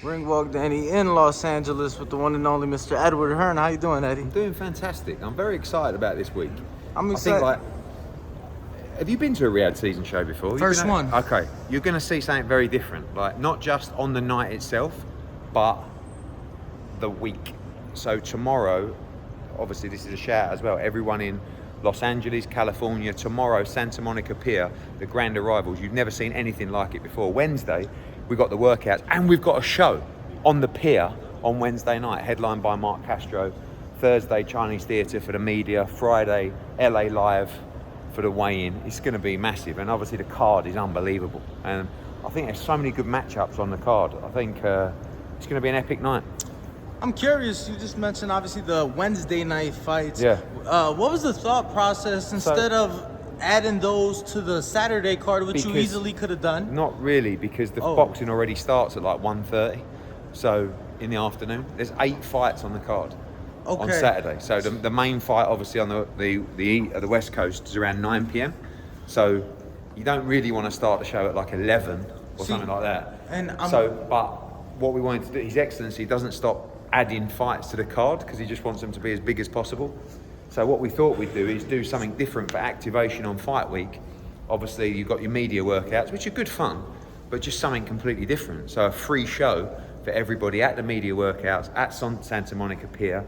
Ring Walk Danny in Los Angeles with the one and only Mr. Edward Hearn. How you doing, Eddie? I'm doing fantastic. I'm very excited about this week. I'm excited. I think, have you been to a Riyadh season show before? First one. Okay, you're going to see something very different. Like, not just on the night itself, but the week. So tomorrow, obviously this is a shout out as well, everyone in Los Angeles, California, tomorrow, Santa Monica Pier, the grand arrivals. You've never seen anything like it before. Wednesday, we've got the workouts and we've got a show on the pier on Wednesday night, headlined by Mark Castro. Thursday, Chinese Theatre for the media. Friday, LA Live for the weigh-in. It's going to be massive, and obviously the card is unbelievable. And I think there's so many good matchups on the card. I think it's going to be an epic night. I'm curious, you just mentioned obviously the Wednesday night fights. Yeah. What was the thought process instead of adding those to the Saturday card, which you easily could have done? Not really, because the boxing already starts at like 1:30. So in the afternoon, there's 8 fights on the card on Saturday. So the main fight, obviously on the West Coast, is around 9 p.m. So you don't really want to start the show at like 11 or something like that. But what we wanted to do, His Excellency doesn't stop adding fights to the card because he just wants them to be as big as possible. So what we thought we'd do is do something different for activation on fight week. Obviously you've got your media workouts, which are good fun, but just something completely different. So a free show for everybody at the media workouts at Santa Monica Pier,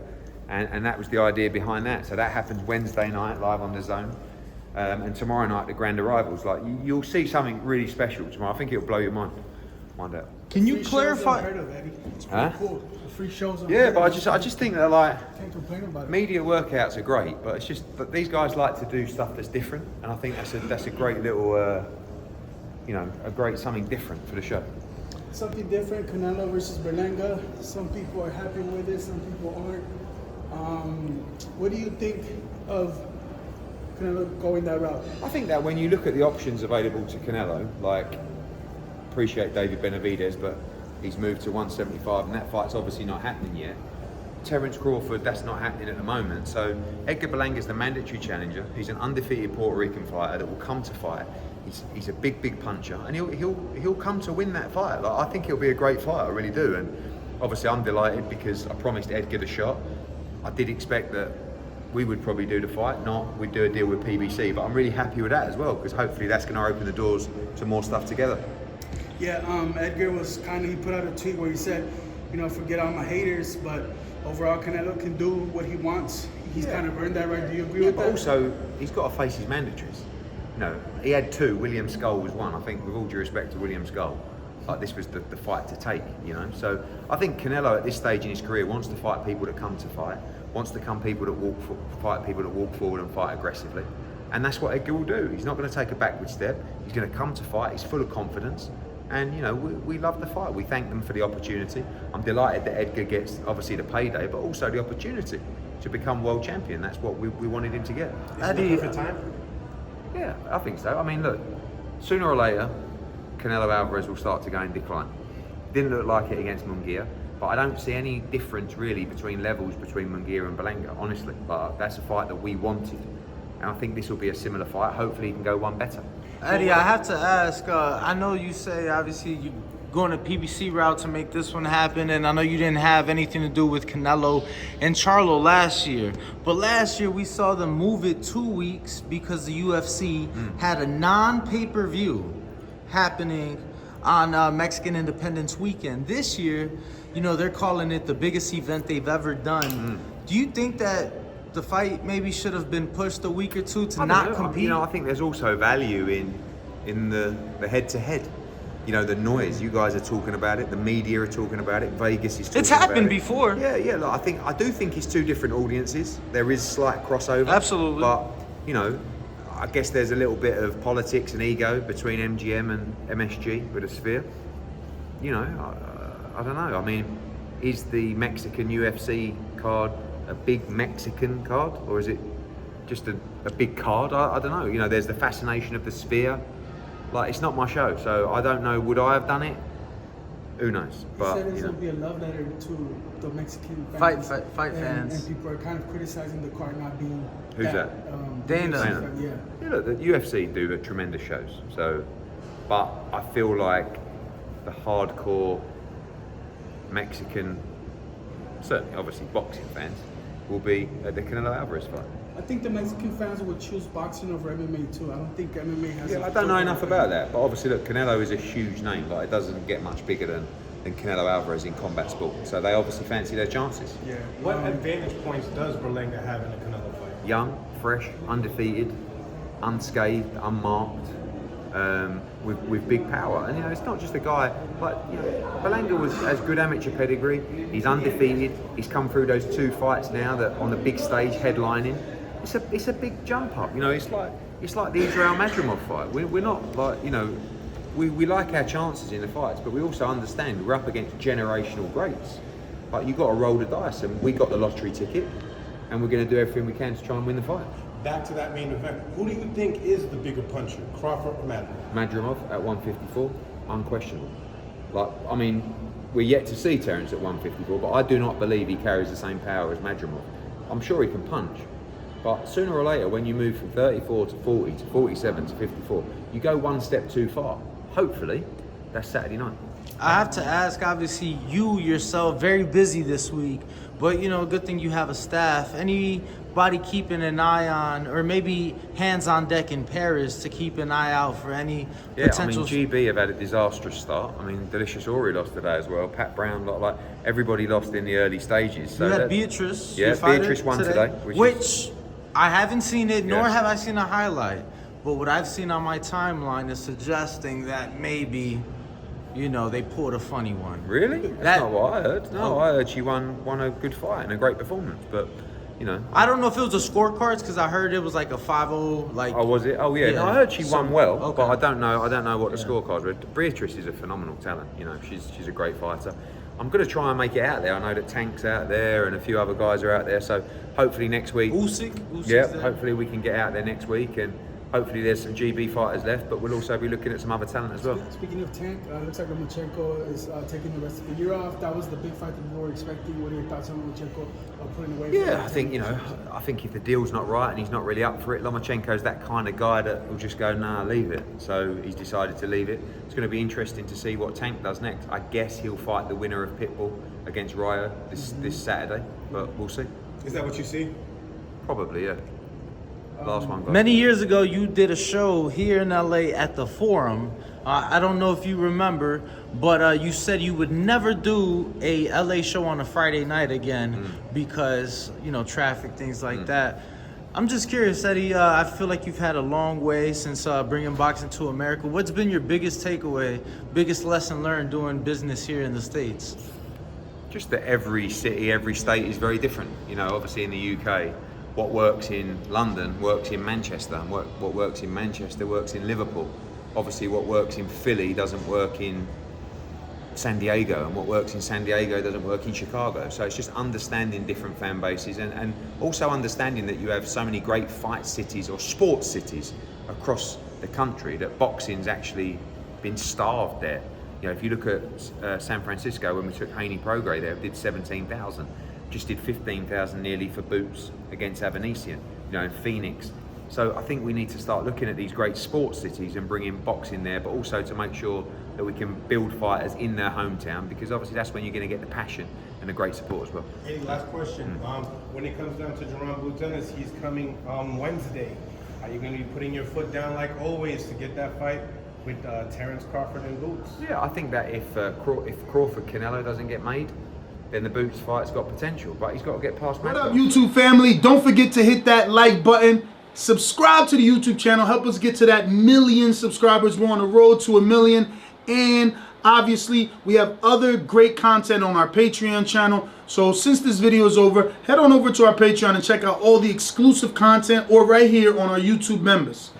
and that was the idea behind that. So that happens Wednesday night live on the Zone, and tomorrow night the grand arrivals. Like you'll see something really special tomorrow. I think it'll blow your mind. Find out. Can you clarify? It's pretty cool. The free shows. But I just think that like can't complain about it. Media workouts are great, but it's just that these guys like to do stuff that's different, and I think that's a great little, a great something different for the show. Something different. Canelo versus Berlanga. Some people are happy with it. Some people aren't. What do you think of Canelo going that route? I think that when you look at the options available to Canelo, like, appreciate David Benavidez, but he's moved to 175 and that fight's obviously not happening yet. Terence Crawford, that's not happening at the moment. So Edgar Berlanga is the mandatory challenger. He's an undefeated Puerto Rican fighter that will come to fight. He's a big puncher, and he'll come to win that fight. Like, I think he'll be a great fight, I really do. And obviously I'm delighted because I promised Edgar the shot. I did expect that we would probably do the fight, we'd do a deal with PBC, but I'm really happy with that as well, because hopefully that's going to open the doors to more stuff together. Yeah, Edgar was he put out a tweet where he said, forget all my haters, but overall Canelo can do what he wants. He's kind of earned that right. Do you agree with that? But also, he's got to face his mandatories. He had 2. William Skull was 1. I think, with all due respect to William Skull, like this was the fight to take, So I think Canelo at this stage in his career wants to fight people that come to fight, wants to fight people that walk forward and fight aggressively. And that's what Edgar will do. He's not going to take a backward step. He's going to come to fight. He's full of confidence. And, we love the fight. We thank them for the opportunity. I'm delighted that Edgar gets, obviously, the payday, but also the opportunity to become world champion. That's what we wanted him to get. Is it perfect time? Yeah, I think so. I mean, look, sooner or later, Canelo Alvarez will start to go in decline. Didn't look like it against Munguia, but I don't see any difference really between levels between Munguia and Berlanga, honestly. But that's a fight that we wanted. And I think this will be a similar fight. Hopefully he can go one better. Eddie, I have to ask, I know you say obviously you're going a PBC route to make this one happen, and I know you didn't have anything to do with Canelo and Charlo last year, but last year we saw them move it 2 weeks because the UFC had a non-pay-per-view happening on Mexican Independence Weekend. This year, they're calling it the biggest event they've ever done. Do you think that the fight maybe should have been pushed a week or two to not compete? I think there's also value in the head-to-head. The noise. You guys are talking about it. The media are talking about it. Vegas is talking about it. It's happened before. Yeah. Look, I do think it's 2 different audiences. There is slight crossover. Absolutely. But I guess there's a little bit of politics and ego between MGM and MSG with a Sphere. I don't know. I mean, is the Mexican UFC card a big Mexican card, or is it just a big card? I don't know. There's the fascination of the Sphere. Like, it's not my show, so I don't know. Would I have done it? Who knows? But he said it's going to be a love letter to the Mexican fans. Fight fans. And people are kind of criticizing the card not being. Who's that? Dana. Yeah. Look, the UFC do tremendous shows. So, but I feel like the hardcore Mexican, certainly obviously boxing fans, will be at the Canelo Alvarez fight. I think the Mexican fans would choose boxing over MMA too. I don't think MMA has. Yeah, I don't know enough about that, but obviously, look, Canelo is a huge name. Like, it doesn't get much bigger than Canelo Alvarez in combat sport. So they obviously fancy their chances. Yeah. What advantage points does Berlanga have in a Canelo fight? Young, fresh, undefeated, unscathed, unmarked, with big power. And it's not just a guy. Like, Berlanga has good amateur pedigree. He's undefeated. He's come through those 2 fights now that on the big stage headlining. It's a big jump up. It's like the Israel Madrimov fight. We're not like we like our chances in the fights, but we also understand we're up against generational greats. Like, you've got to roll the dice, and we got the lottery ticket, and we're going to do everything we can to try and win the fight. Back to that main event. Who do you think is the bigger puncher, Crawford or Madrimov? Madrimov at 154, unquestionable. Like, I mean, we're yet to see Terence at 154, but I do not believe he carries the same power as Madrimov. I'm sure he can punch, but sooner or later, when you move from 34 to 40 to 47 to 54, you go one step too far. Hopefully, that's Saturday night. I have to ask, obviously, you yourself, very busy this week, but good thing you have a staff. Anybody keeping an eye on, or maybe hands on deck in Paris to keep an eye out for any potential? I mean, GB have had a disastrous start. I mean, Delicious Ori lost today as well. Pat Brown, like everybody lost in the early stages. So you had Beatrice. Yeah, Beatrice won today. Which I haven't seen it, nor have I seen a highlight. But what I've seen on my timeline is suggesting that maybe, they pulled a funny one. Really? That's not what I heard. No, I heard she won a good fight and a great performance. But, I don't know if it was a scorecards, because I heard it was like a 5-0. Like. Oh, was it? Oh, yeah. No, I heard she won well, okay. but I don't know what the scorecards were. Beatrice is a phenomenal talent. She's a great fighter. I'm going to try and make it out there. I know that Tank's out there and a few other guys are out there. So hopefully next week. Usyk's yeah, there. Hopefully we can get out there next week, and hopefully there's some GB fighters left, but we'll also be looking at some other talent as well. Speaking of Tank, looks like Lomachenko is taking the rest of the year off. That was the big fight that we were expecting. What are your thoughts on Lomachenko putting away? Yeah, I think I think if the deal's not right and he's not really up for it, Lomachenko's that kind of guy that will just go, nah, leave it. So he's decided to leave it. It's going to be interesting to see what Tank does next. I guess he'll fight the winner of Pitbull against Rayo this Saturday, but we'll see. Is that what you see? Probably, yeah. Last one. Many years ago, you did a show here in LA at the Forum. I don't know if you remember, but you said you would never do a LA show on a Friday night again because, traffic, things like that. I'm just curious, Eddie. I feel like you've had a long way since bringing boxing to America. What's been your biggest takeaway, biggest lesson learned doing business here in the States? Just that every city, every state is very different. Obviously in the UK, what works in London works in Manchester, and what works in Manchester works in Liverpool. Obviously what works in Philly doesn't work in San Diego, and what works in San Diego doesn't work in Chicago. So it's just understanding different fan bases, and also understanding that you have so many great fight cities or sports cities across the country, that boxing's actually been starved there. If you look at San Francisco, when we took Haney Prograis there, it did 17,000. Just did 15,000 nearly for Boots against Avanesian, in Phoenix. So I think we need to start looking at these great sports cities and bring in boxing there, but also to make sure that we can build fighters in their hometown, because obviously that's when you're going to get the passion and the great support as well. Hey, last question. When it comes down to Jerome Blue Dennis, he's coming on Wednesday. Are you going to be putting your foot down like always to get that fight with Terence Crawford and Boots? Yeah, I think that if Crawford Canelo doesn't get made, then the Boots fight's got potential, but he's got to get past Madrimov. What up, YouTube family? Don't forget to hit that like button. Subscribe to the YouTube channel. Help us get to that 1 million subscribers. We're on the road to 1 million. And obviously, we have other great content on our Patreon channel. So since this video is over, head on over to our Patreon and check out all the exclusive content, or right here on our YouTube members.